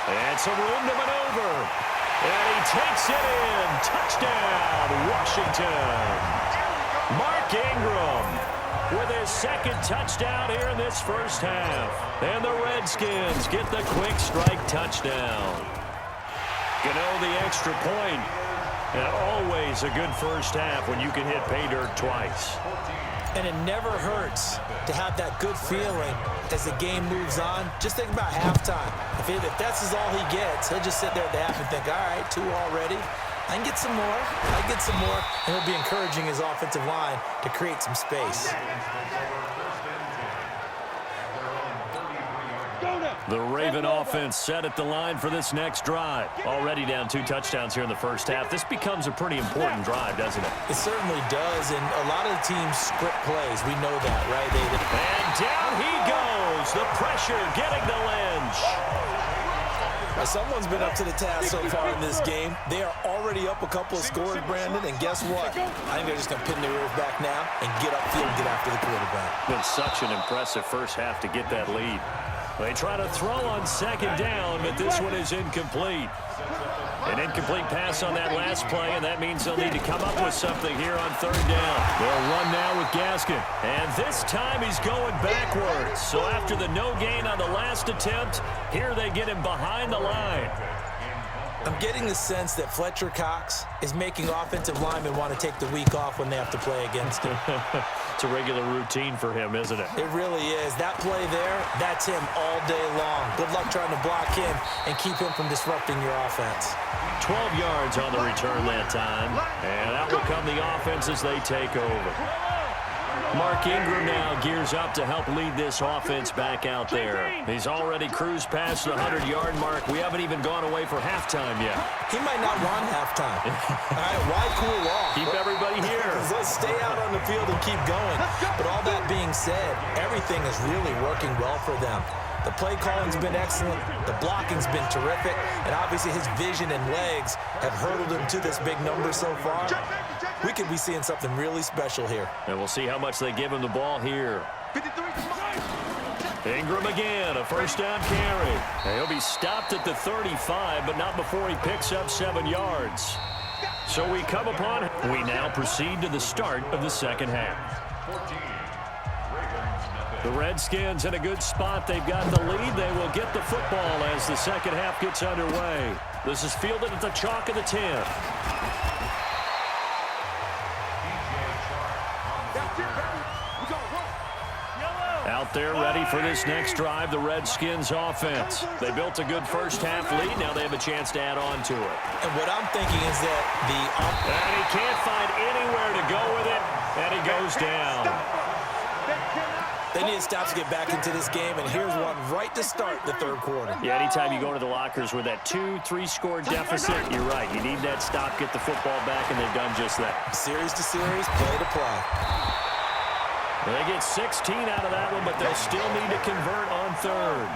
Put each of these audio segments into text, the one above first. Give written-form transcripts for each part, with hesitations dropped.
And some room to maneuver. And he takes it in. Touchdown, Washington. Mark Ingram with his second touchdown here in this first half. And the Redskins get the quick strike touchdown. Gano the extra point. And always a good first half when you can hit pay dirt twice. And it never hurts to have that good feeling as the game moves on. Just think about halftime. If that's all he gets, he'll just sit there at the half and think, all right, 2 already. I can get some more. I can get some more. And he'll be encouraging his offensive line to create some space. The Raven offense set at the line for this next drive. Already down 2 touchdowns here in the first half. This becomes a pretty important drive, doesn't it? It certainly does, and a lot of the teams script plays. We know that, right? And down he goes. The pressure getting to Lynch. Now, someone's been up to the task so far in this game. They are already up a couple of scores, Brandon, and guess what? I think they're just going to pin their ears back now and get upfield and get after the quarterback. Been such an impressive first half to get that lead. They try to throw on second down, but this one is incomplete. An incomplete pass on that last play, and that means they'll need to come up with something here on third down. They'll run now with Gaskin, and this time he's going backwards. So after the no gain on the last attempt, here they get him behind the line. I'm getting the sense that Fletcher Cox is making offensive linemen want to take the week off when they have to play against him. It's a regular routine for him, isn't it? It really is. That play there, that's him all day long. Good luck trying to block him and keep him from disrupting your offense. 12 yards on the return that time, and out will come the offense as they take over. Mark Ingram now gears up to help lead this offense back out there. He's already cruised past the 100-yard mark. We haven't even gone away for halftime yet. He might not want halftime. All right, why cool off? Keep everybody here. Let's stay out on the field and keep going. But all that being said, everything is really working well for them. The play calling's been excellent. The blocking's been terrific. And obviously his vision and legs have hurdled him to this big number so far. We could be seeing something really special here. And we'll see how much they give him the ball here. Ingram again, a first down carry. And he'll be stopped at the 35, but not before he picks up 7 yards. So we come upon him. We now proceed to the start of the second half. The Redskins in a good spot. They've got the lead. They will get the football as the second half gets underway. This is fielded at the chalk of the 10. Out there ready for this next drive, the Redskins offense. They built a good first half lead. Now they have a chance to add on to it. And what I'm thinking is that and he can't find anywhere to go with it, and he goes down. They need to stop to get back into this game, and here's one right to start the third quarter. Yeah, anytime you go to the lockers with that 2-3 score deficit, you're right. You need that stop, get the football back, and they've done just that. Series to series, play to play. They get 16 out of that one, but they'll still need to convert on third.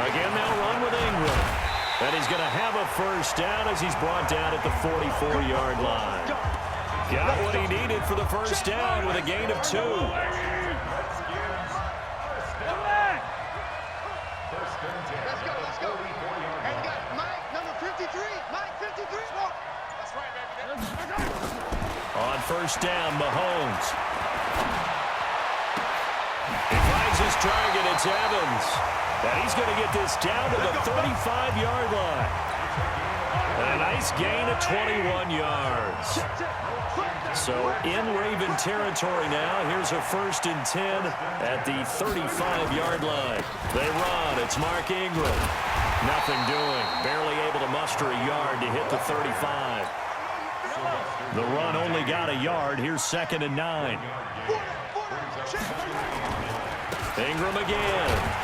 Again, they'll run with Ingram. And he's going to have a first down as he's brought down at the 44-yard line. Got what he needed for the first down with a gain of 2. On first down, Mahomes. He finds his target. It's Evans. And he's going to get this down to the 35-yard line. And a nice gain of 21 yards. So in Raven territory now. Here's a 1st and 10 at the 35-yard line. They run. It's Mark Ingram. Nothing doing. Barely able to muster a yard to hit the 35. The run only got a yard. Here's 2nd and 9. Ingram again.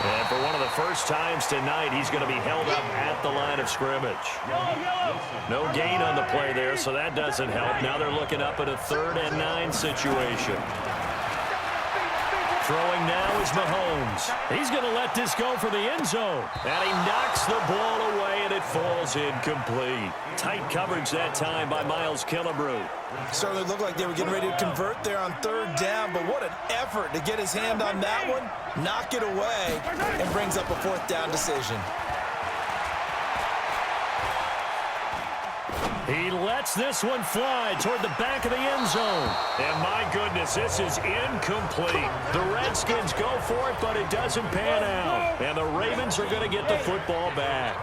And for one of the first times tonight, he's going to be held up at the line of scrimmage. No gain on the play there, so that doesn't help. Now they're looking up at a 3rd and 9 situation. Throwing now is Mahomes. He's going to let this go for the end zone. And he knocks the ball away, and it falls incomplete. Tight coverage that time by Miles Killebrew. Certainly looked like they were getting ready to convert there on third down, but what an effort to get his hand on that one, knock it away, and brings up a fourth down decision. He lets this one fly toward the back of the end zone. And my goodness, this is incomplete. The Redskins go for it, but it doesn't pan out. And the Ravens are going to get the football back.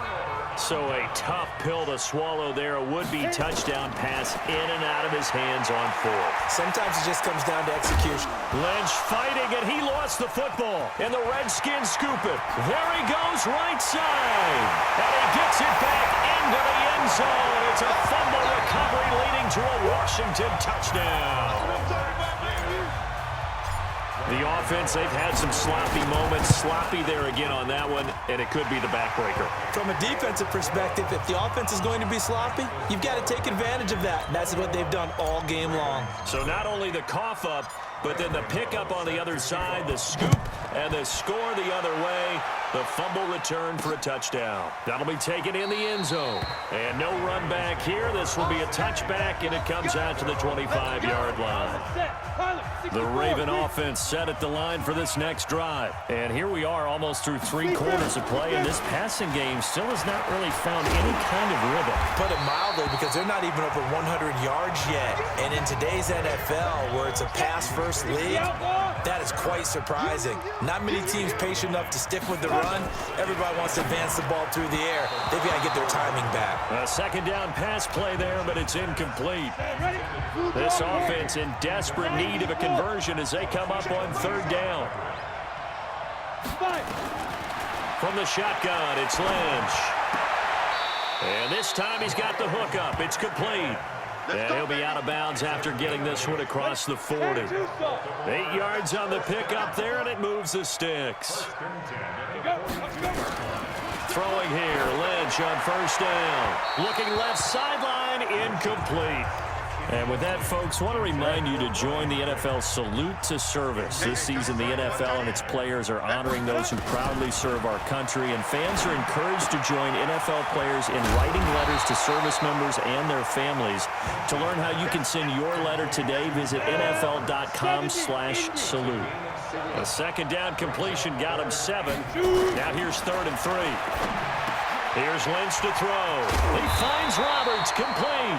So a tough pill to swallow there. A would-be touchdown pass in and out of his hands on fourth. Sometimes it just comes down to execution. Lynch fighting, and he lost the football. And the Redskins scoop it. There he goes, right side. And he gets it back into the end zone. It's a fumble recovery leading to a Washington touchdown. The offense, they've had some sloppy moments. Sloppy there again on that one, and it could be the backbreaker. From a defensive perspective, if the offense is going to be sloppy, you've got to take advantage of that. And that's what they've done all game long. So not only the cough up, but then the pickup on the other side, the scoop, and the score the other way. The fumble return for a touchdown. That'll be taken in the end zone. And no run back here. This will be a touchback, and it comes out to the 25-yard line. The Raven offense set at the line for this next drive. And here we are almost through 3 quarters of play, and this passing game still has not really found any kind of rhythm. Put it mildly, because they're not even over 100 yards yet. And in today's NFL, where it's a pass-first league, that is quite surprising. Not many teams patient enough to stick with the run. Everybody wants to advance the ball through the air. They've got to get their timing back. A second down pass play there, but it's incomplete. This offense in desperate need of a conversion as they come up on third down. From the shotgun, it's Lynch. And this time he's got the hook up. It's complete. And he'll be out of bounds after getting this one across the 40. 8 yards on the pickup there, and it moves the sticks. Throwing here, Lynch on first down. Looking left sideline, incomplete. And with that, folks, I want to remind you to join the NFL Salute to Service. This season, the NFL and its players are honoring those who proudly serve our country, and fans are encouraged to join NFL players in writing letters to service members and their families. To learn how you can send your letter today, visit NFL.com/salute. A second down completion got him 7. Now here's 3rd and 3. Here's Lynch to throw. He finds Roberts, complete.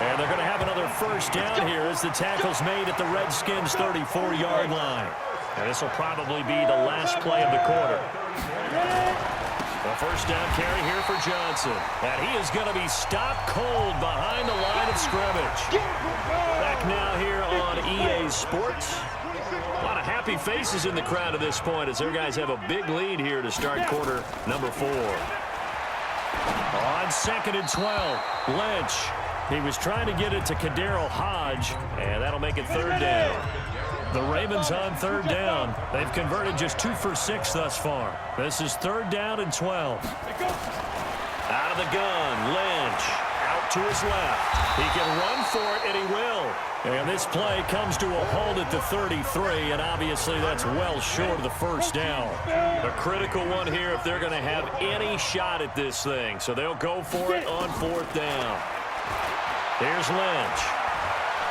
And they're going to have another first down here as the tackle's made at the Redskins' 34-yard line. And this will probably be the last play of the quarter. A first down carry here for Johnson. And he is going to be stopped cold behind the line of scrimmage. Back now here on EA Sports. A lot of happy faces in the crowd at this point as their guys have a big lead here to start quarter number 4. On 2nd and 12, Lynch. He was trying to get it to Kadero Hodge, and that'll make it 3rd down. The Ravens on 3rd down. They've converted just 2 for 6 thus far. This is 3rd down and 12. Out of the gun, Lynch. Out to his left. He can run for it, and he will. And this play comes to a halt at the 33, and obviously that's well short of the first down. A critical one here if they're going to have any shot at this thing. So they'll go for it on 4th down. Here's Lynch.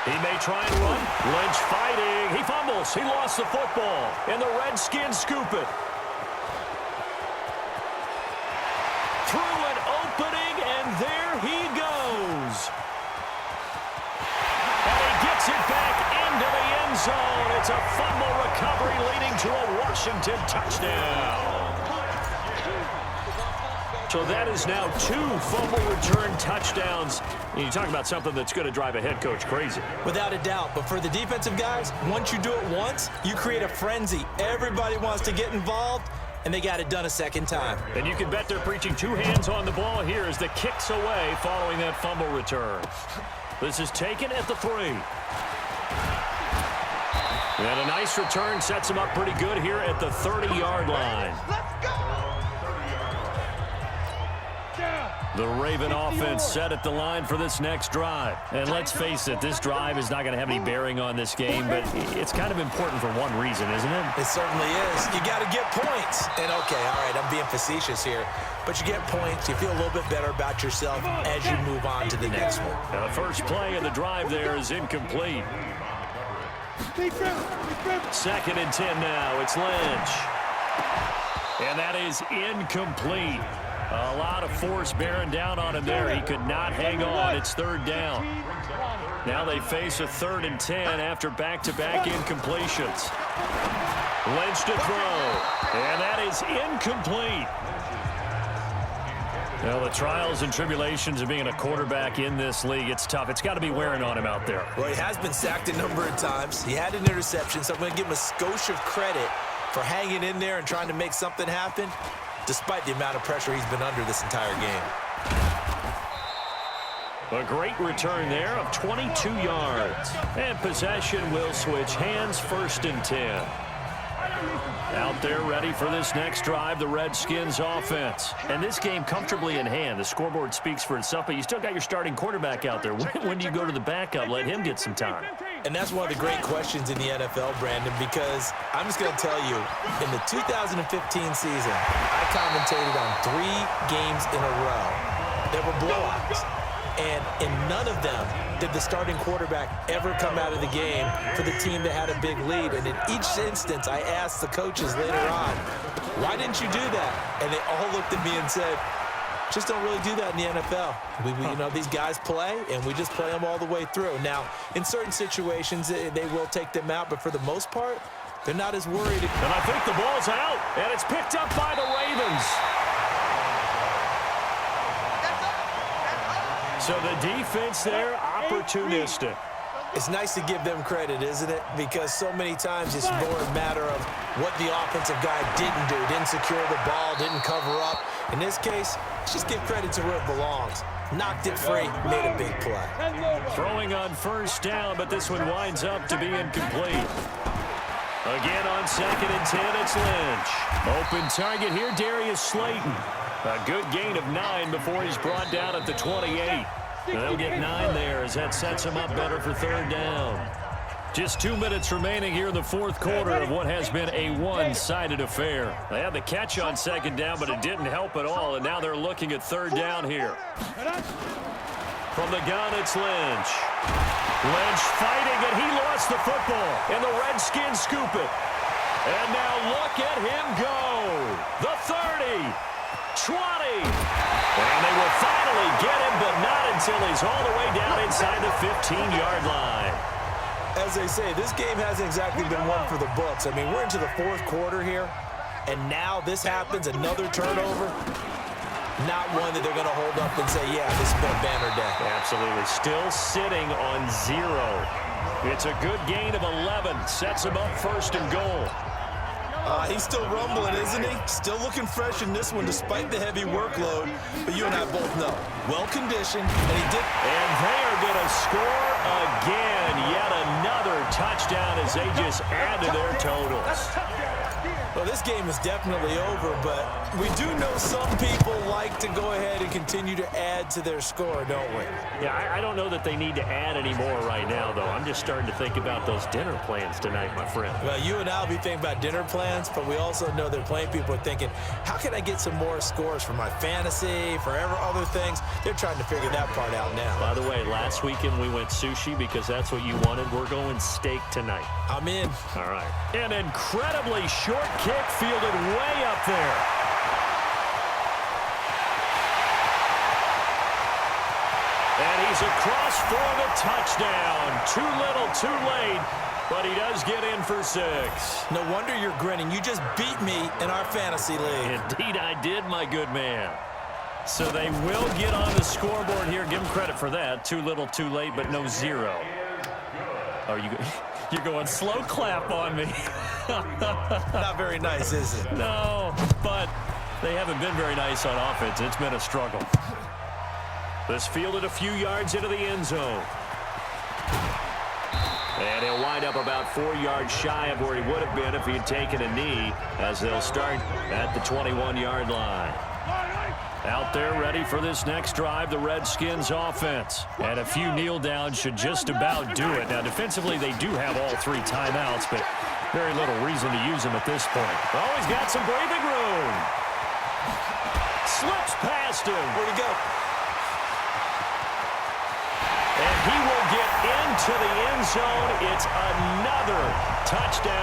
He may try and run. Lynch fighting. He fumbles. He lost the football. And the Redskins scoop it. Through an opening, and there he goes. And he gets it back into the end zone. It's a fumble recovery leading to a Washington touchdown. So that is now 2 fumble return touchdowns. And you talk about something that's going to drive a head coach crazy. Without a doubt. But for the defensive guys, once you do it once, you create a frenzy. Everybody wants to get involved, and they got it done a second time. And you can bet they're preaching 2 hands on the ball here as the kick's away following that fumble return. This is taken at the 3. And a nice return sets him up pretty good here at the 30-yard line. The Raven offense set at the line for this next drive. And let's face it, this drive is not going to have any bearing on this game, but it's kind of important for one reason, isn't it? It certainly is. You got to get points. And, okay, all right, I'm being facetious here, but you get points. You feel a little bit better about yourself as you move on to the next one. Now, the first play of the drive there is incomplete. 2nd and 10 now. It's Lynch. And that is incomplete. A lot of force bearing down on him there. He could not hang on. It's 3rd down. Now they face a 3rd and 10 after back-to-back incompletions. Lynch to throw. And that is incomplete. Well, the trials and tribulations of being a quarterback in this league, it's tough. It's got to be wearing on him out there. Well, he has been sacked a number of times. He had an interception, so I'm going to give him a skosh of credit for hanging in there and trying to make something happen, despite the amount of pressure he's been under this entire game. A great return there of 22 yards. And possession will switch hands, 1st and 10. Out there ready for this next drive, the Redskins offense. And this game comfortably in hand. The scoreboard speaks for itself, but you still got your starting quarterback out there. When do you go to the backup? Let him get some time. And that's one of the great questions in the NFL, Brandon, because I'm just going to tell you, in the 2015 season, I commentated on 3 games in a row that were blowouts. And in none of them did the starting quarterback ever come out of the game for the team that had a big lead. And in each instance, I asked the coaches later on, why didn't you do that? And they all looked at me and said, just don't really do that in the NFL. You know, these guys play, and we just play them all the way through. Now, in certain situations, they will take them out, but for the most part, they're not as worried. And I think the ball's out, and it's picked up by the Ravens. So the defense there, opportunistic. It's nice to give them credit, isn't it? Because so many times it's more a matter of what the offensive guy didn't do. Didn't secure the ball, didn't cover up. In this case, let's just give credit to where it belongs. Knocked it free, made a big play. Throwing on 1st down, but this one winds up to be incomplete. Again on 2nd and 10, it's Lynch. Open target here, Darius Slayton. A good gain of 9 before he's brought down at the 28. They'll get 9 there as that sets him up better for 3rd down. Just 2 minutes remaining here in the 4th quarter of what has been a one-sided affair. They had the catch on 2nd down, but it didn't help at all, and now they're looking at 3rd down here. From the gun, it's Lynch. Lynch fighting, and he lost the football, and the Redskins scoop it. And now look at him go. The 30, 20. And they will finally get him, but not until he's all the way down inside the 15-yard line. As they say, this game hasn't exactly been one for the books. I mean, we're into the 4th quarter here, and now this happens, another turnover. Not one that they're going to hold up and say, yeah, this has been a banner day. Absolutely. Still sitting on 0. It's a good gain of 11. Sets him up 1st and goal. He's still rumbling, isn't he? Still looking fresh in this one despite the heavy workload. But you and I both know, well-conditioned, and he did. And they are going to score again. Yet another touchdown as they just add to their totals. Well, this game is definitely over, but we do know some people like to go ahead and continue to add to their score, don't we? Yeah, I don't know that they need to add any more right now, though. I'm just starting to think about those dinner plans tonight, my friend. Well, you and I will be thinking about dinner plans, but we also know they're playing people are thinking, how can I get some more scores for my fantasy, for other things? They're trying to figure that part out now. By the way, last weekend we went sushi because that's what you wanted. We're going steak tonight. I'm in. All right. An incredibly short kick fielded way up there. And he's across for the touchdown. Too little, too late, but he does get in for 6. No wonder you're grinning. You just beat me in our fantasy league. Indeed I did, my good man. So they will get on the scoreboard here. Give them credit for that. Too little, too late, but no 0. Oh, you're going slow clap on me. Not very nice, is it? No, but they haven't been very nice on offense. It's been a struggle. This fielded a few yards into the end zone. And he'll wind up about 4 yards shy of where he would have been if he had taken a knee, as they'll start at the 21-yard line. Out there ready for this next drive, the Redskins offense. And a few kneel downs should just about do it. Now, defensively, they do have all 3 timeouts, but very little reason to use them at this point. Oh, he's got some breathing room. Slips past him. Where'd he go? And he will get into the end zone. It's another touchdown.